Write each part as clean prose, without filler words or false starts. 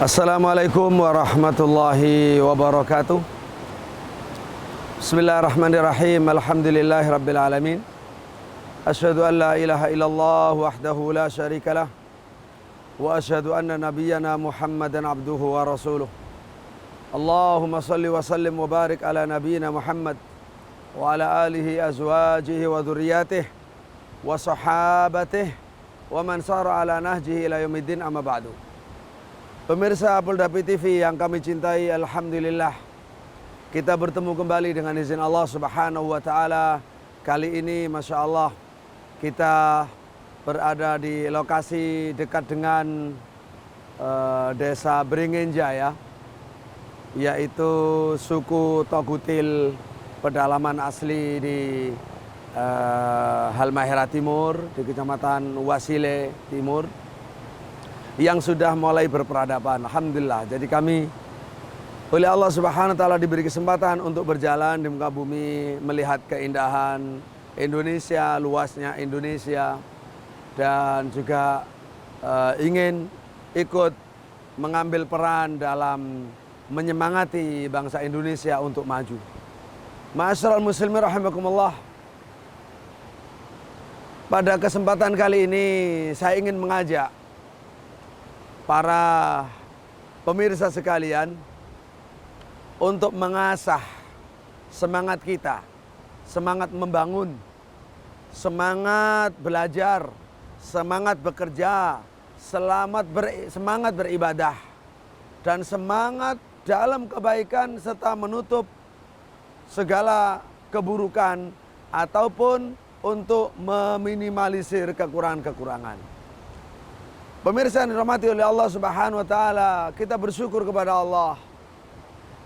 Assalamualaikum warahmatullahi wabarakatuh. Bismillahirrahmanirrahim. Alhamdulillahi rabbil alamin. Asyhadu an la ilaha illallah wahdahu la syarikalah. Wa asyhadu anna nabiyyana Muhammadan abduhu wa rasuluh. Allahumma salli wa sallim wa barik ala nabiyyina Muhammad wa ala alihi azwajihi wa dhurriyyatihi wa sahabatihi wa man sara ala nahjihi ila yaumiddin, amma ba'du. Pemirsa Polda TV yang kami cintai, alhamdulillah kita bertemu kembali dengan izin Allah Subhanahu wa taala. Kali ini Masya Allah kita berada di lokasi dekat dengan desa Beringenjaya, yaitu suku Togutil, pedalaman asli di Halmahera Timur, di Kecamatan Wasile Timur, yang sudah mulai berperadaban. Alhamdulillah. Jadi kami oleh Allah Subhanahu wa taala diberi kesempatan untuk berjalan di muka bumi, melihat keindahan Indonesia, luasnya Indonesia, dan juga ingin ikut mengambil peran dalam menyemangati bangsa Indonesia untuk maju. Ma'asyiral muslimin rahimakumullah. Pada kesempatan kali ini saya ingin mengajak para pemirsa sekalian untuk mengasah semangat kita, semangat membangun, semangat belajar, semangat bekerja, semangat beribadah, dan semangat dalam kebaikan serta menutup segala keburukan ataupun untuk meminimalisir kekurangan-kekurangan. Pemirsa yang dirahmati oleh Allah Subhanahu wa taala, kita bersyukur kepada Allah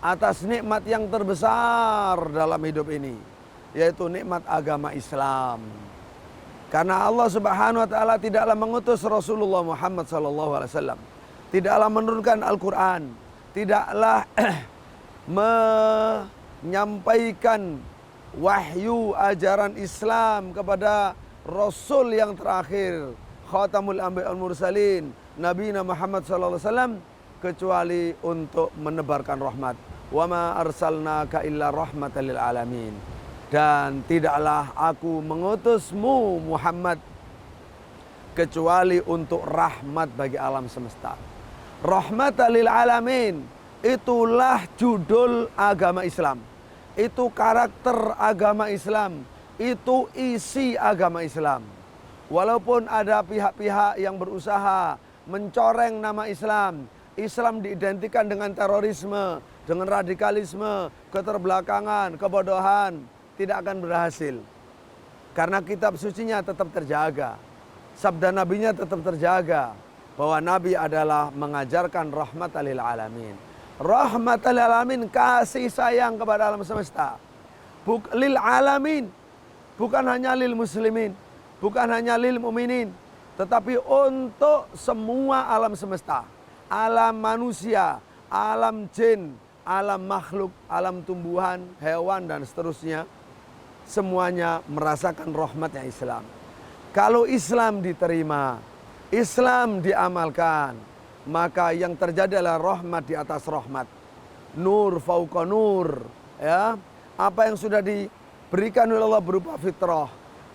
atas nikmat yang terbesar dalam hidup ini, yaitu nikmat agama Islam. Karena Allah Subhanahu wa taala tidaklah mengutus Rasulullah Muhammad sallallahu alaihi wasallam, tidaklah menurunkan Al-Qur'an, tidaklah menyampaikan wahyu ajaran Islam kepada Rasul yang terakhir, Khatamul Anbiya wal Mursalin, Nabi Muhammad sallallahu alaihi wasallam, kecuali untuk menebarkan rahmat. Wa ma arsalnaka illa rahmatan lil alamin. Dan tidaklah aku mengutusmu Muhammad kecuali untuk rahmat bagi alam semesta. Rahmatan lil alamin, itulah judul agama Islam. Itu karakter agama Islam, itu isi agama Islam. Walaupun ada pihak-pihak yang berusaha mencoreng nama Islam, Islam diidentikan dengan terorisme, dengan radikalisme, keterbelakangan, kebodohan, tidak akan berhasil. Karena kitab sucinya tetap terjaga, sabda nabinya tetap terjaga, bahwa Nabi adalah mengajarkan rahmatan lil alamin. Rahmatan lil alamin, kasih sayang kepada alam semesta. Lil alamin, bukan hanya lil muslimin, bukan hanya lil mu'minin, tetapi untuk semua alam semesta, alam manusia, alam jin, alam makhluk, alam tumbuhan, hewan, dan seterusnya. Semuanya merasakan rahmatnya Islam. Kalau Islam diterima, Islam diamalkan, maka yang terjadi adalah rahmat di atas rahmat. Nur fauqa nur. Ya, apa yang sudah diberikan oleh Allah berupa fitrah,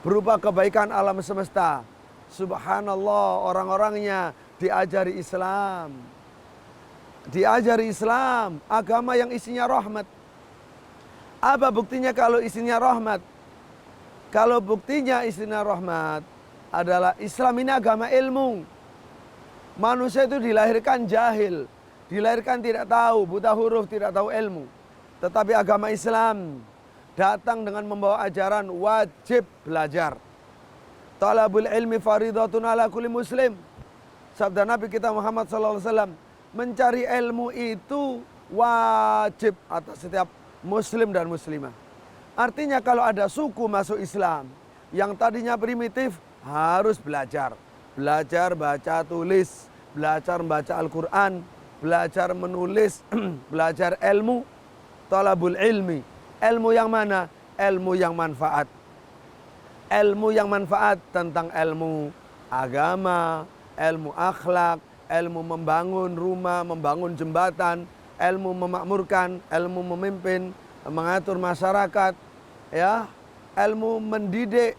berupa kebaikan alam semesta, subhanallah, orang-orangnya diajari Islam. Diajari Islam, agama yang isinya rahmat. Apa buktinya kalau isinya rahmat? Kalau buktinya isinya rahmat adalah Islam ini agama ilmu. Manusia itu dilahirkan jahil, dilahirkan tidak tahu, buta huruf, tidak tahu ilmu. Tetapi agama Islam datang dengan membawa ajaran wajib belajar. Talabul ilmi faridatun ala kulli muslim. Sabda Nabi kita Muhammad sallallahu alaihi wasallam, mencari ilmu itu wajib atas setiap muslim dan muslimah. Artinya kalau ada suku masuk Islam yang tadinya primitif, harus belajar. Belajar baca tulis, belajar membaca Al-Quran, belajar menulis, belajar ilmu. Talabul ilmi. Ilmu yang mana? Ilmu yang manfaat. Ilmu yang manfaat tentang ilmu agama, ilmu akhlak, ilmu membangun rumah, membangun jembatan, ilmu memakmurkan, ilmu memimpin, mengatur masyarakat, ya, ilmu mendidik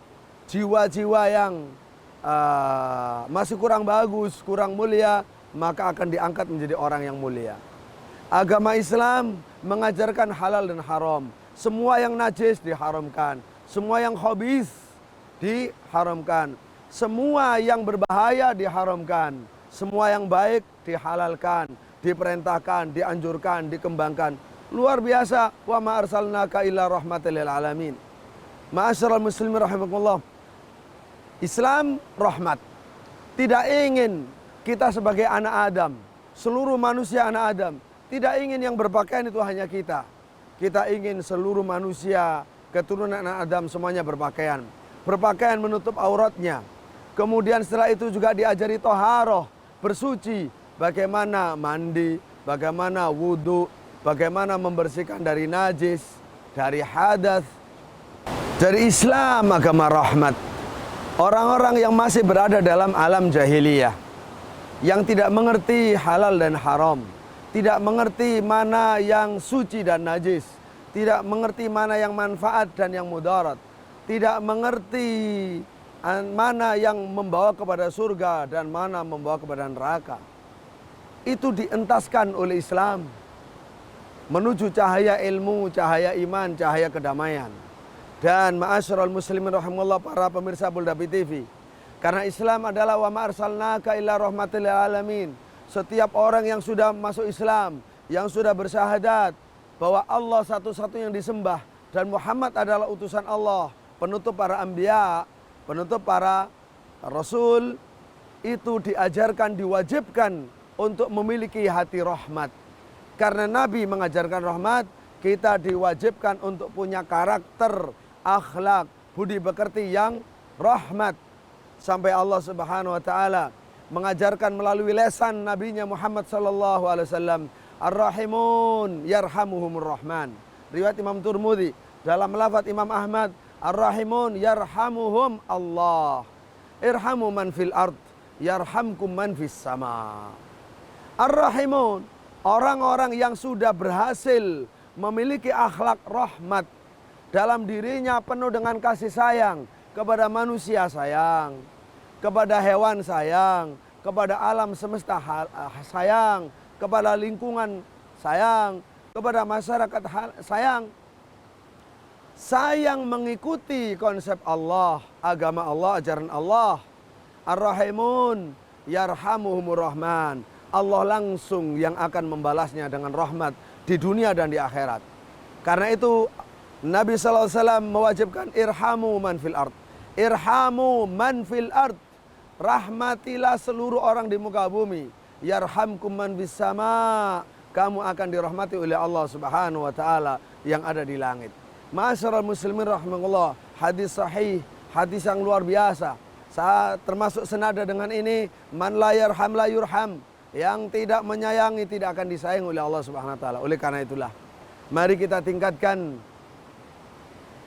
jiwa-jiwa yang masih kurang bagus, kurang mulia, maka akan diangkat menjadi orang yang mulia. Agama Islam mengajarkan halal dan haram. Semua yang najis diharamkan, semua yang khabith diharamkan, semua yang berbahaya diharamkan, semua yang baik dihalalkan, diperintahkan, dianjurkan, dikembangkan. Luar biasa. Wa ma arsalnaka illa rahmatan lil alamin. Ma'asyiral muslimin rahimakumullah. Islam rahmat. Tidak ingin kita sebagai anak Adam, seluruh manusia anak Adam, tidak ingin yang berpakaian itu hanya kita. Kita ingin seluruh manusia keturunan anak Adam semuanya berpakaian. Berpakaian menutup auratnya. Kemudian setelah itu juga diajari toharoh, bersuci. Bagaimana mandi, bagaimana wudhu, bagaimana membersihkan dari najis, dari hadas. Dari Islam agama rahmat. Orang-orang yang masih berada dalam alam jahiliyah, yang tidak mengerti halal dan haram, tidak mengerti mana yang suci dan najis, tidak mengerti mana yang manfaat dan yang mudarat, tidak mengerti mana yang membawa kepada surga dan mana membawa kepada neraka. Itu dientaskan oleh Islam menuju cahaya ilmu, cahaya iman, cahaya kedamaian. Dan ma'asyiral muslimin rahimahullah, para pemirsa Buldapi TV, karena Islam adalah wa ma arsalnaka illa rahmatal lil alamin. Setiap orang yang sudah masuk Islam, yang sudah bersyahadat bahwa Allah satu-satunya yang disembah dan Muhammad adalah utusan Allah, penutup para anbiya, penutup para rasul, itu diajarkan, diwajibkan untuk memiliki hati rahmat. Karena Nabi mengajarkan rahmat, kita diwajibkan untuk punya karakter, akhlak, budi pekerti yang rahmat. Sampai Allah Subhanahu wa taala mengajarkan melalui lesan nabinya Muhammad sallallahu alaihi wasallam, Ar-Rahimun yarhamuhumur Rahman. Riwayat Imam Turmudi. Dalam lafaz Imam Ahmad, Ar-Rahimun yarhamuhum Allah. Irhamu man fil ard yarhamkum man fis sama. Ar-Rahimun, orang-orang yang sudah berhasil memiliki akhlak rahmat, dalam dirinya penuh dengan kasih sayang kepada manusia sayang, kepada hewan sayang, kepada alam semesta sayang, kepada lingkungan sayang, kepada masyarakat sayang. Sayang mengikuti konsep Allah, agama Allah, ajaran Allah. Ar-Rahimun yarhamuhumur Rahman. Allah langsung yang akan membalasnya dengan rahmat di dunia dan di akhirat. Karena itu Nabi SAW mewajibkan irhamu man fil ard. Irhamu man fil ard. Rahmatilah seluruh orang di muka bumi. Yarhamkum man fis sama. Kamu akan dirahmati oleh Allah Subhanahu wa taala yang ada di langit. Ma'asyiral muslimin rahimakumullah, hadis sahih, hadis yang luar biasa. Termasuk senada dengan ini, man la yarham la yurham. Yang tidak menyayangi tidak akan disayang oleh Allah Subhanahu wa taala. Oleh karena itulah, mari kita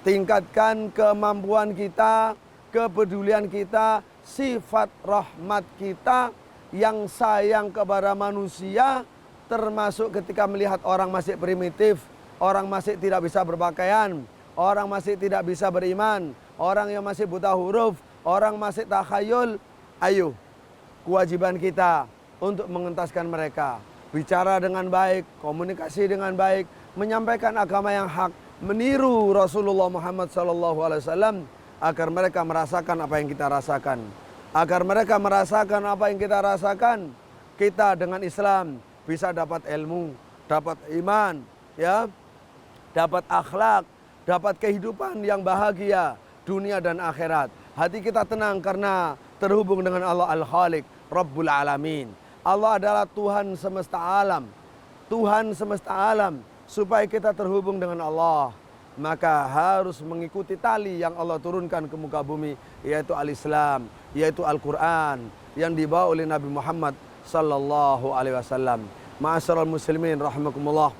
tingkatkan kemampuan kita, kepedulian kita, sifat rahmat kita yang sayang kepada manusia, termasuk ketika melihat orang masih primitif, orang masih tidak bisa berpakaian, orang masih tidak bisa beriman, orang yang masih buta huruf, orang masih takhayul. Ayo, kewajiban kita untuk mengentaskan mereka, bicara dengan baik, komunikasi dengan baik, menyampaikan agama yang hak, meniru Rasulullah Muhammad SAW agar mereka merasakan apa yang kita rasakan, agar mereka merasakan apa yang kita rasakan. Kita dengan Islam bisa dapat ilmu, dapat iman, ya, dapat akhlak, dapat kehidupan yang bahagia dunia dan akhirat. Hati kita tenang karena terhubung dengan Allah Al-Khaliq, Rabbul Alamin. Allah adalah Tuhan semesta alam, Tuhan semesta alam. Supaya kita terhubung dengan Allah, maka harus mengikuti tali yang Allah turunkan ke muka bumi, yaitu Al-Islam, yaitu Al-Quran yang dibawa oleh Nabi Muhammad sallallahu alaihi wasallam. Ma'asyiral muslimin rahimakumullah.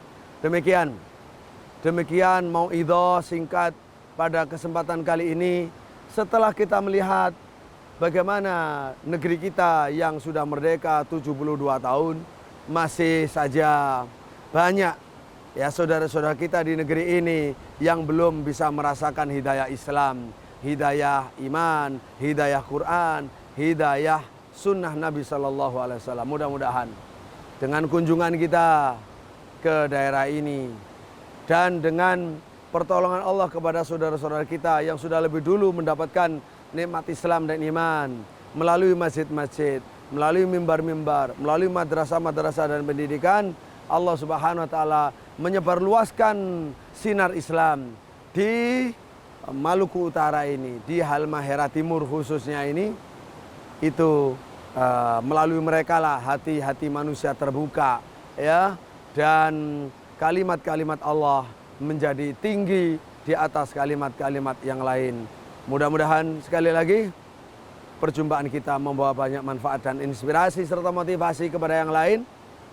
Demikian mauidhah singkat pada kesempatan kali ini. Setelah kita melihat bagaimana negeri kita yang sudah merdeka 72 tahun masih saja banyak ya saudara-saudara kita di negeri ini yang belum bisa merasakan hidayah Islam, hidayah iman, hidayah Quran, hidayah sunnah Nabi Sallallahu Alaihi Wasallam. Mudah-mudahan dengan kunjungan kita ke daerah ini dan dengan pertolongan Allah kepada saudara-saudara kita yang sudah lebih dulu mendapatkan nikmat Islam dan iman melalui masjid-masjid, melalui mimbar-mimbar, melalui madrasah-madrasah dan pendidikan, Allah Subhanahu wa taala menyebarluaskan sinar Islam di Maluku Utara ini, di Halmahera Timur khususnya ini, itu melalui mereka lah hati-hati manusia terbuka ya, dan kalimat-kalimat Allah menjadi tinggi di atas kalimat-kalimat yang lain. Mudah-mudahan sekali lagi perjumpaan kita membawa banyak manfaat dan inspirasi serta motivasi kepada yang lain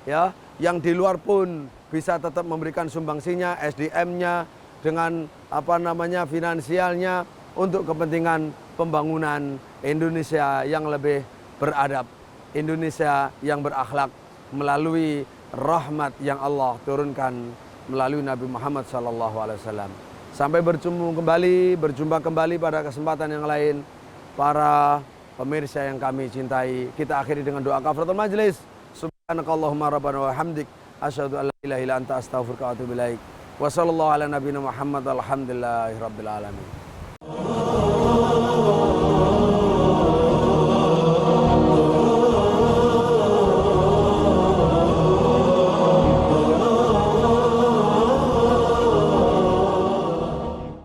ya, yang di luar pun bisa tetap memberikan sumbangsinya, SDM-nya dengan finansialnya untuk kepentingan pembangunan Indonesia yang lebih beradab, Indonesia yang berakhlak melalui rahmat yang Allah turunkan melalui Nabi Muhammad SAW. Sampai berjumpa kembali pada kesempatan yang lain. Para pemirsa yang kami cintai, kita akhiri dengan doa kafaratul majlis. Subhanakallahumma rabbana wa hamdik, asyhadu an la ilaha illa anta astaghfiruka wa atubu ilaik. Wa sallallahu ala nabiyina Muhammad, alhamdulillahi rabbil alamin.